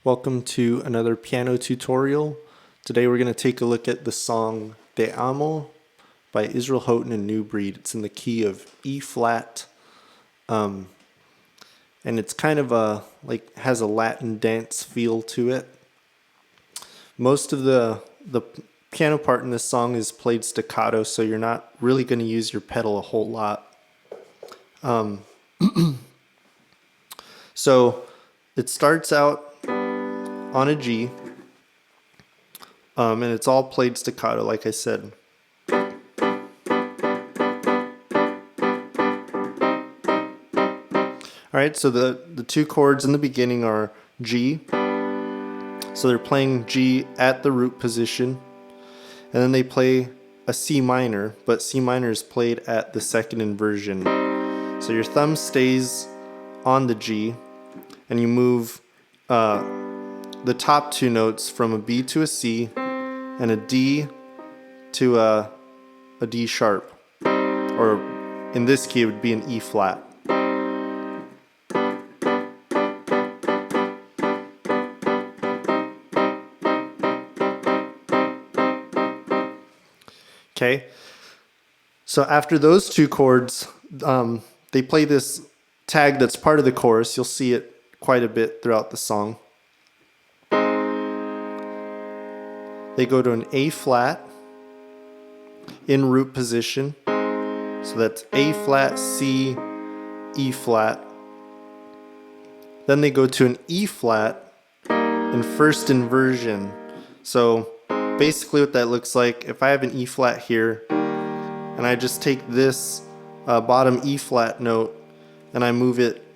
Welcome to another piano tutorial. Today we're going to take a look at the song Te Amo by Israel Houghton and New Breed. It's in the key of E flat, and it's kind of has a Latin dance feel to it. Most of the piano part in this song is played staccato, so you're not really going to use your pedal a whole lot. So it starts out on a G, and it's all played staccato, like I said. Alright, so the two chords in the beginning are G, so they're playing G at the root position, and then they play a C minor, but C minor is played at the second inversion. So your thumb stays on the G, and you move the top two notes from a B to a C and a D to a D sharp, or in this key it would be an E flat. Okay, so after those two chords, they play this tag that's part of the chorus. You'll see it quite a bit throughout the song. They go to an A flat in root position. So that's A flat, C, E flat. Then they go to an E flat in first inversion. So basically what that looks like, if I have an E flat here and I just take this bottom E flat note and I move it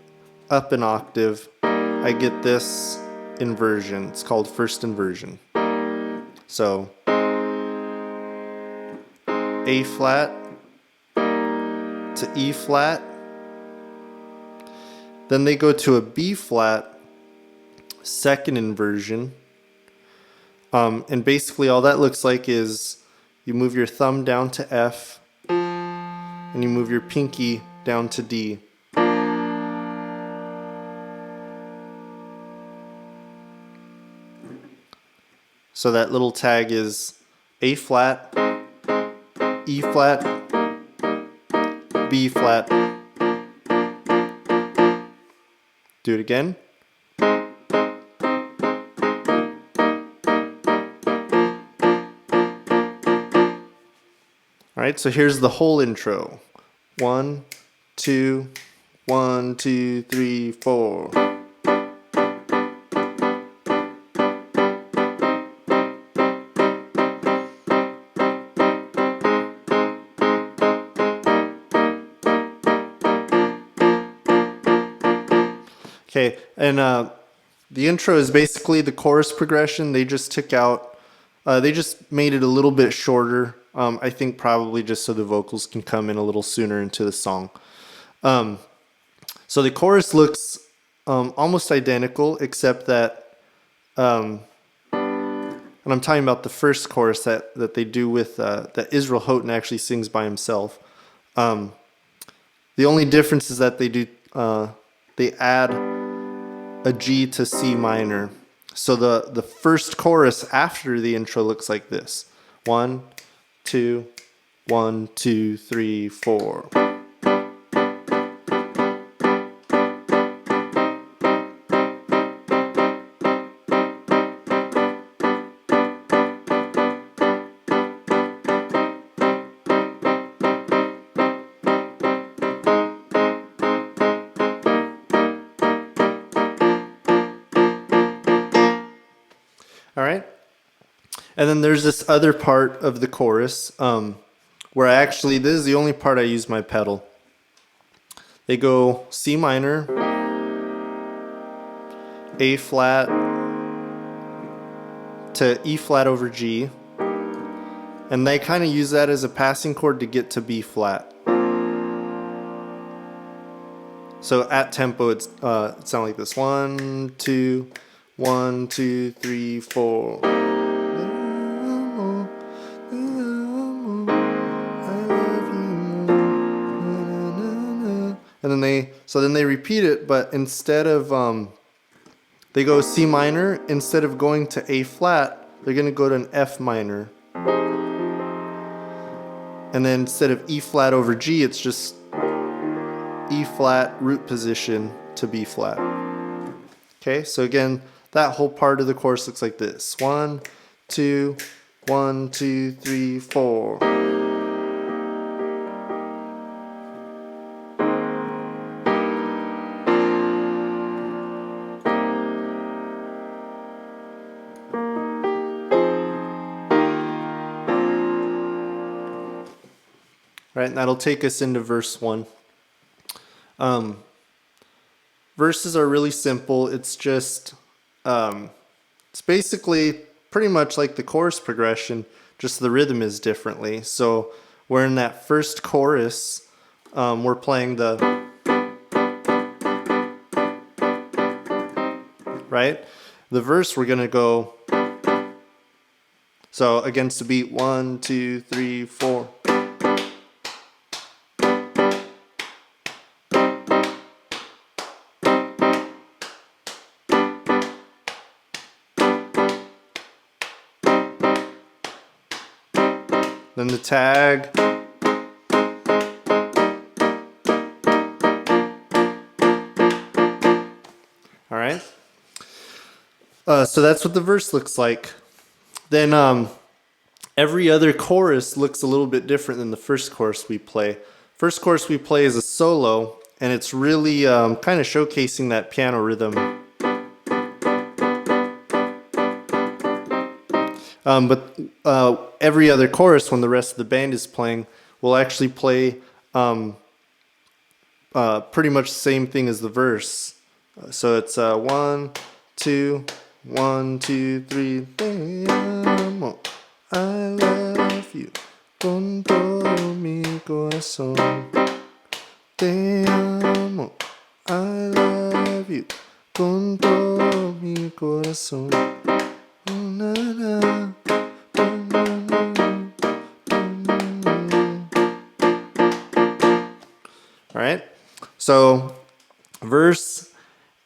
up an octave, I get this inversion. It's called first inversion. So A flat to E flat, then they go to a B flat, second inversion, and basically all that looks like is you move your thumb down to F and you move your pinky down to D. So that little tag is A flat, E flat, B flat. Do it again. Alright, so here's the whole intro. 1, 2, 1, 2, 3, 4. Okay, and the intro is basically the chorus progression. They just took out, they just made it a little bit shorter. I think probably just so the vocals can come in a little sooner into the song. So the chorus looks almost identical, except that, and I'm talking about the first chorus that they do with, that Israel Houghton actually sings by himself. The only difference is that they add a G to C minor. So the first chorus after the intro looks like this. 1, 2, 1, 2, 3, 4. All right, and then there's this other part of the chorus where this is the only part I use my pedal. They go C minor, A flat to E flat over G, and they kind of use that as a passing chord to get to B flat. So at tempo, it sounds like this: 1, 2, 1, 2, 3, 4. And then they repeat it, but instead of they go C minor. Instead of going to A flat, they're going to go to an F minor. And then instead of E flat over G, it's just E flat root position to B flat. Okay, so again, that whole part of the chorus looks like this. 1, 2, 1, 2, 3, 4. Right, and that'll take us into verse 1. Verses are really simple. It's just, it's basically pretty much like the chorus progression, just the rhythm is differently. So we're in that first chorus, we're playing the, right? The verse we're gonna go, so against the beat, 1, 2, 3, 4. Then the tag. All right. So that's what the verse looks like. Then every other chorus looks a little bit different than the first chorus we play. First chorus we play is a solo, and it's really kind of showcasing that piano rhythm. But every other chorus, when the rest of the band is playing, will actually play pretty much the same thing as the verse. So it's 1, 2, 1, 2, 3. Te amo, I love you con todo mi corazón. Te amo, I love you con todo mi corazón. Na, na. All right, so verse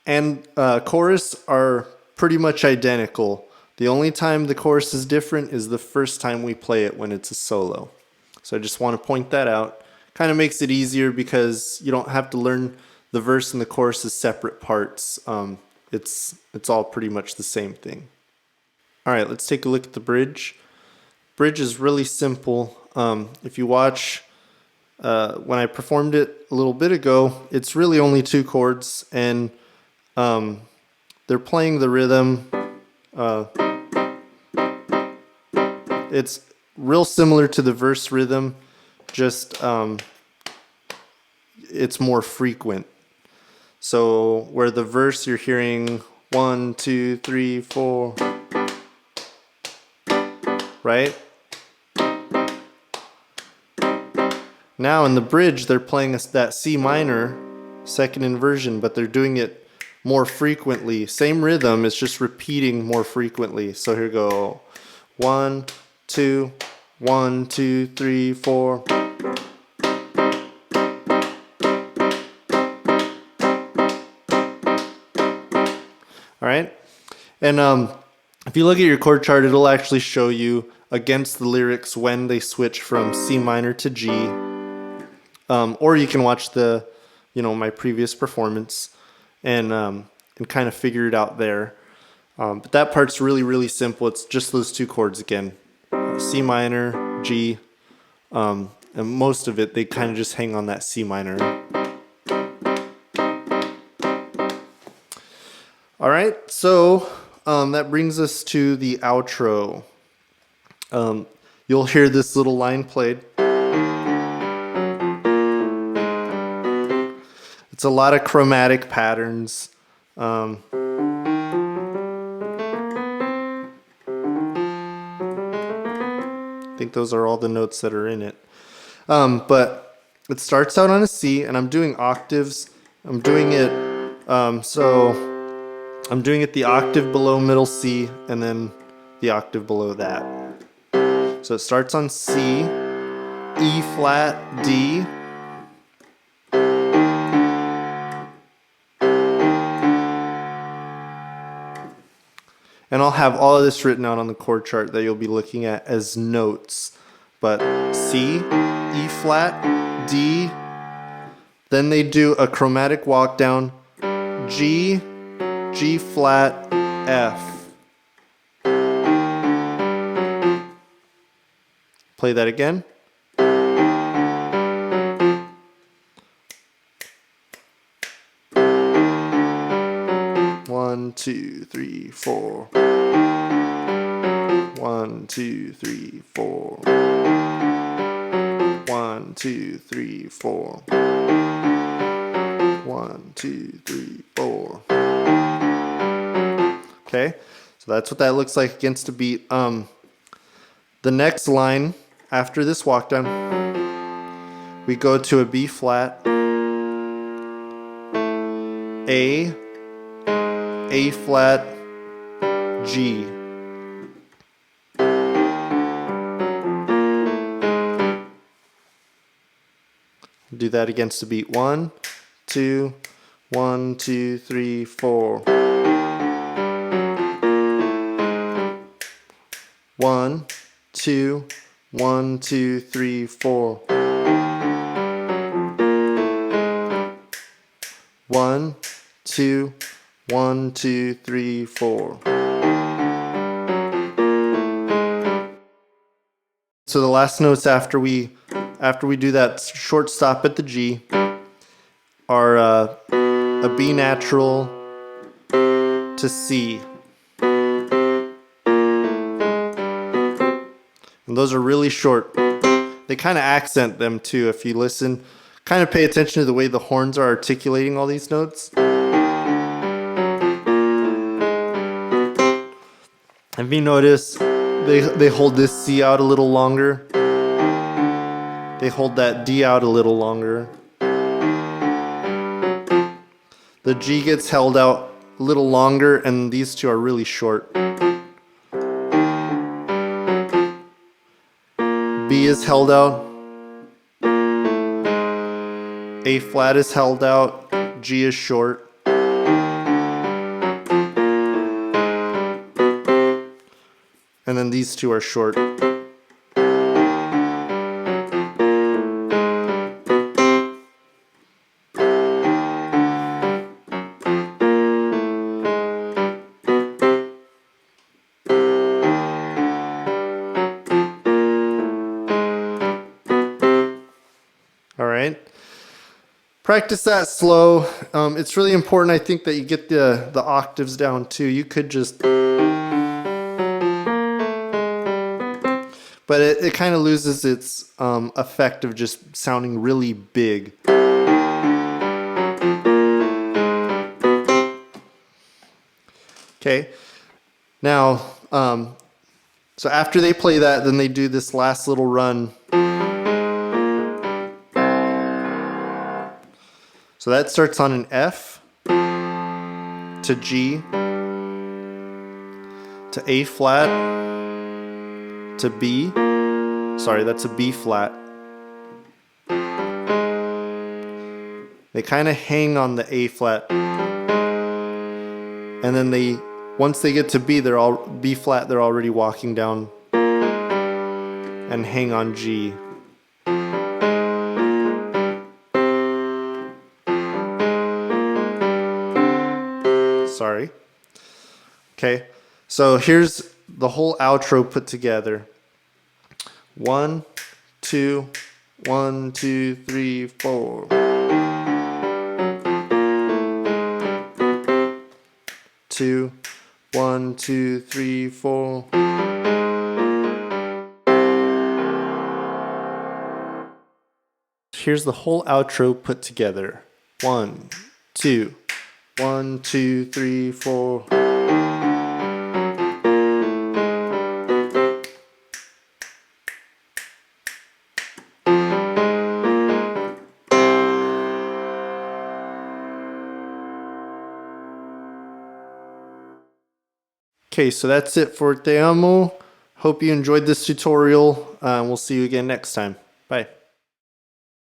and chorus are pretty much identical. The only time the chorus is different is the first time we play it when it's a solo. So I just want to point that out. Kind of makes it easier because you don't have to learn the verse and the chorus as separate parts. It's all pretty much the same thing. All right, let's take a look at the bridge. Bridge is really simple. If you watch when I performed it a little bit ago, it's really only 2 chords, and they're playing the rhythm. It's real similar to the verse rhythm, just it's more frequent. So where the verse you're hearing 1, 2, 3, 4, right? Now in the bridge, they're playing that C minor second inversion, but they're doing it more frequently. Same rhythm, it's just repeating more frequently. So here we go. 1, 2, 1, 2, 3, 4. All right, and if you look at your chord chart, it'll actually show you against the lyrics when they switch from C minor to G. Or you can watch my previous performance and kind of figure it out there. But that part's really, really simple. It's just those 2 chords again, C minor, G, and most of it, they kind of just hang on that C minor. All right, so that brings us to the outro. You'll hear this little line played. It's a lot of chromatic patterns. I think those are all the notes that are in it. But it starts out on a C, and I'm doing octaves. I'm doing it, so I'm doing it the octave below middle C, and then the octave below that. So it starts on C, E flat, D. And I'll have all of this written out on the chord chart that you'll be looking at as notes. But C, E flat, D, then they do a chromatic walk down, G, G flat, F. Play that again. One, two, three, four. 1, 2, 3, 4. 1, 2, 3, 4. 1, 2, 3, 4. Okay, so that's what that looks like against a beat. The next line after this walk down, we go to a B flat, A flat, G. Do that against the beat. 1, 2, 1, 2, 3, 4. 1, 2, 1, 2, 3, 4. 1, 2, 1, 2, 3, 4. So the last notes after we do that short stop at the G are a B natural to C. And those are really short. They kind of accent them too. If you listen, kind of pay attention to the way the horns are articulating all these notes. If you notice, they hold this C out a little longer. They hold that D out a little longer. The G gets held out a little longer, and these two are really short. B is held out. A flat is held out. G is short. And then these two are short. All right. Practice that slow. It's really important, I think, that you get the octaves down too. You could just... But it kind of loses its effect of just sounding really big. Okay. Now, so after they play that, then they do this last little run. So that starts on an F to G to A flat to B. Sorry, that's a B flat. They kind of hang on the A flat. And then once they get to B, they're all B flat, they're already walking down and hang on G. Sorry. Okay, so here's the whole outro put together. 1, 2, 1, 2, 3, 4. 2, 1, 2, 3, 4. Here's the whole outro put together. 1, 2, 1, 2, 3, 4. Okay, so that's it for Te Amo. Hope you enjoyed this tutorial. We'll see you again next time. Bye.